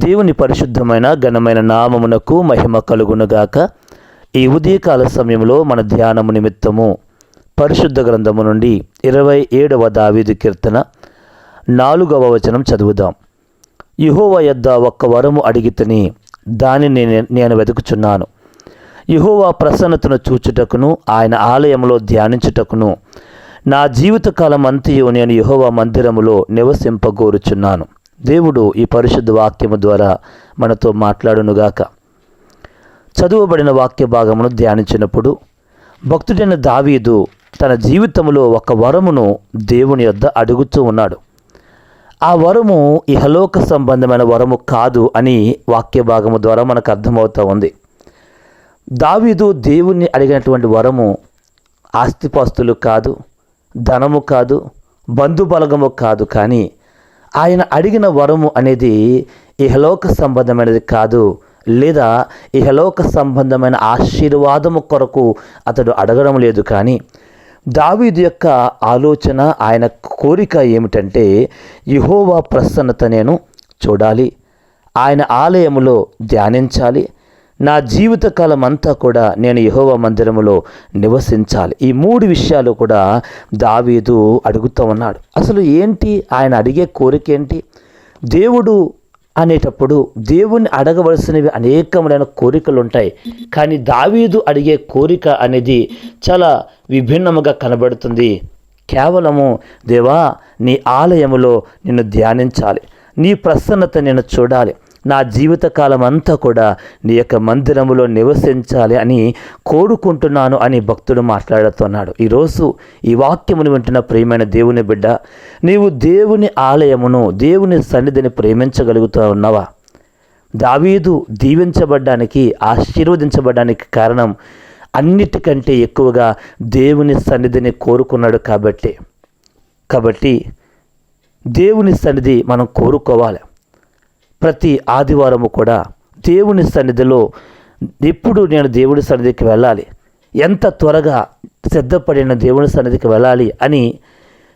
దేవుని పరిశుద్ధమైన ఘనమైన నామమునకు మహిమ కలుగునుగాక. ఈ ఉదయకాల సమయంలో మన ధ్యానము నిమిత్తము పరిశుద్ధ గ్రంథము నుండి 27వ దావీదు కీర్తన 4వ వచనం చదువుదాం. యెహోవా యొద్ద ఒక్క వరము అడిగితిని, దానిని నేను వెతుకుచున్నాను. యెహోవా ప్రసన్నతను చూచుటకును ఆయన ఆలయంలో ధ్యానించుటకును నా జీవితకాలం అంతయు నేను యెహోవా మందిరములో నివసింపగోరుచున్నాను. దేవుడు ఈ పరిశుద్ధ వాక్యము ద్వారా మనతో మాట్లాడునుగాక. చదువబడిన వాక్య భాగమును ధ్యానించినప్పుడు భక్తుడైన దావీదు తన జీవితంలో ఒక వరమును దేవుని యొద్ద అడుగుతూ ఉన్నాడు. ఆ వరము ఇహలోక సంబంధమైన వరము కాదు అని వాక్య భాగము ద్వారా మనకు అర్థమవుతూ ఉంది. దావీదు దేవుణ్ణి అడిగినటువంటి వరము ఆస్తిపాస్తులు కాదు, ధనము కాదు, బంధుబలగము కాదు, కానీ ఆయన అడిగిన వరము అనేది ఇహలోక సంబంధమైనది కాదు, లేదా ఇహలోక సంబంధమైన ఆశీర్వాదము కొరకు అతడు అడగడం లేదు. కానీ దావీదు యొక్క ఆలోచన, ఆయన కోరిక ఏమిటంటే యెహోవా ప్రసన్నత నేను చూడాలి, ఆయన ఆలయములో ధ్యానించాలి, నా జీవితకాలం అంతా కూడా నేను యెహోవా మందిరములో నివసించాలి. ఈ 3 విషయాలు కూడా దావీదు అడుగుతూ ఉన్నాడు. అసలు ఏంటి ఆయన అడిగే కోరిక ఏంటి? దేవుడు అనేటప్పుడు దేవుణ్ణి అడగవలసినవి అనేకమైన కోరికలు ఉంటాయి. కానీ దావీదు అడిగే కోరిక అనేది చాలా విభిన్నముగా కనబడుతుంది. కేవలము దేవా, నీ ఆలయములో నిన్ను ధ్యానించాలి, నీ ప్రసన్నత నేను చూడాలి, నా జీవితకాలం అంతా కూడా నీ యొక్క మందిరములో నివసించాలి అని కోరుకుంటున్నాను అని భక్తుడు మాట్లాడుతున్నాడు. ఈరోజు ఈ వాక్యమును వింటున్న ప్రియమైన దేవుని బిడ్డ, నీవు దేవుని ఆలయమును, దేవుని సన్నిధిని ప్రేమించగలుగుతూ ఉన్నావా? దావీదు దీవించబడ్డానికి, ఆశీర్వదించబడ్డానికి కారణం అన్నిటికంటే ఎక్కువగా దేవుని సన్నిధిని కోరుకున్నాడు. కాబట్టి దేవుని సన్నిధి మనం కోరుకోవాలి. ప్రతి ఆదివారము కూడా దేవుని సన్నిధిలో ఎప్పుడు నేను దేవుని సన్నిధికి వెళ్ళాలి, ఎంత త్వరగా సిద్ధపడిన దేవుని సన్నిధికి వెళ్ళాలి అని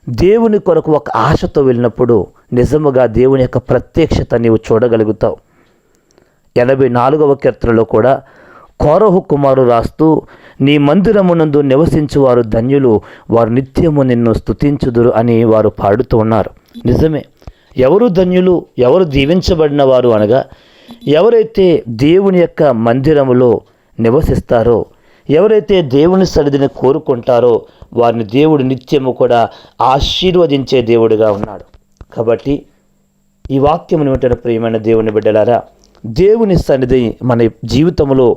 దేవుని కొరకు ఒక ఆశతో వెళ్ళినప్పుడు నిజముగా దేవుని యొక్క ప్రత్యక్షత నీవు చూడగలుగుతావు. 84వ కీర్తనలో కూడా కోరహు కుమారుడు రాస్తూ, నీ మందిరమునందు నివసించువారు ధన్యులు, వారు నిత్యము నిన్ను స్తుతించుదురు అని వారు పాడుతూ ఉన్నారు. నిజమే. ఎవరు ధన్యులు, ఎవరు దీవించబడిన వారు అనగా ఎవరైతే దేవుని యొక్క మందిరములో నివసిస్తారో, ఎవరైతే దేవుని సన్నిధిని కోరుకుంటారో వారిని దేవుడు నిత్యము కూడా ఆశీర్వదించే దేవుడిగా ఉన్నాడు. కాబట్టి ఈ వాక్యమును వింటున్న ప్రియమైన దేవుని బిడ్డలారా, దేవుని సన్నిధి మన జీవితంలో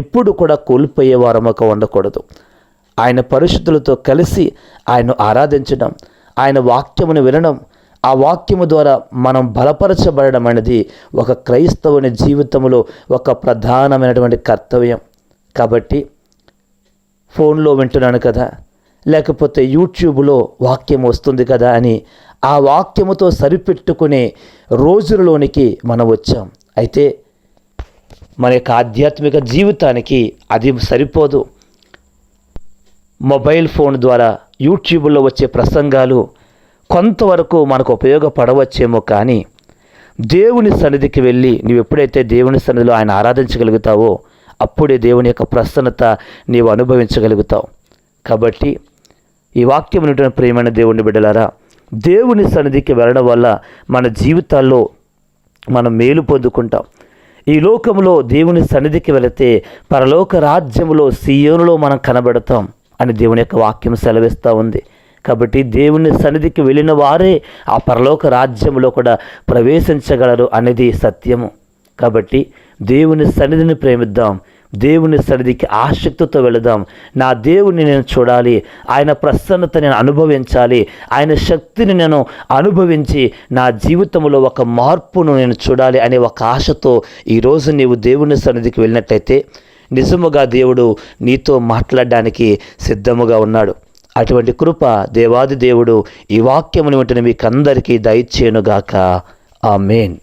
ఎప్పుడు కూడా కోల్పోయే వారముగా ఉండకూడదు. ఆయన పరిశుద్ధులతో కలిసి ఆయన్ను ఆరాధించడం, ఆయన వాక్యమును వినడం, ఆ వాక్యము ద్వారా మనం బలపరచబడడం అనేది ఒక క్రైస్తవుని జీవితంలో ఒక ప్రధానమైనటువంటి కర్తవ్యం. కాబట్టి ఫోన్లో వింటున్నాను కదా, లేకపోతే యూట్యూబ్లో వాక్యం వస్తుంది కదా అని ఆ వాక్యముతో సరిపెట్టుకునే రోజులలోనికి మనం వచ్చాం. అయితే మన యొక్క ఆధ్యాత్మిక జీవితానికి అది సరిపోదు. మొబైల్ ఫోన్ ద్వారా యూట్యూబ్లో వచ్చే ప్రసంగాలు కొంతవరకు మనకు ఉపయోగపడవచ్చేమో, కానీ దేవుని సన్నిధికి వెళ్ళి నీవు ఎప్పుడైతే దేవుని సన్నిధిలో ఆయన ఆరాధించగలుగుతావో అప్పుడే దేవుని యొక్క ప్రసన్నత నీవు అనుభవించగలుగుతావు. కాబట్టి ఈ వాక్యం వింటున్న ప్రియమైన దేవుని బిడ్డలారా, దేవుని సన్నిధికి వెళ్ళడం వల్ల మన జీవితాల్లో మనం మేలు పొందుకుంటాం. ఈ లోకంలో దేవుని సన్నిధికి వెళితే పరలోక రాజ్యములో సీయోనులో మనం కనబడతాం అని దేవుని యొక్క వాక్యం సెలవిస్తూ ఉంది. కాబట్టి దేవుని సన్నిధికి వెళ్ళిన వారే ఆ పరలోక రాజ్యంలో కూడా ప్రవేశించగలరు అనేది సత్యము. కాబట్టి దేవుని సన్నిధిని ప్రేమిద్దాం, దేవుని సన్నిధికి ఆసక్తితో వెళదాం. నా దేవుని నేను చూడాలి, ఆయన ప్రసన్నత నేను అనుభవించాలి, ఆయన శక్తిని నేను అనుభవించి నా జీవితంలో ఒక మార్పును నేను చూడాలి అనే ఒక ఆశతో ఈరోజు నీవు దేవుని సన్నిధికి వెళ్ళినట్లయితే నిజముగా దేవుడు నీతో మాట్లాడడానికి సిద్ధముగా ఉన్నాడు. అటువంటి కృప దేవాది దేవుడు ఈ వాక్యమును వింటున్న మీకందరికీ దయచేయునుగాక. ఆమేన్.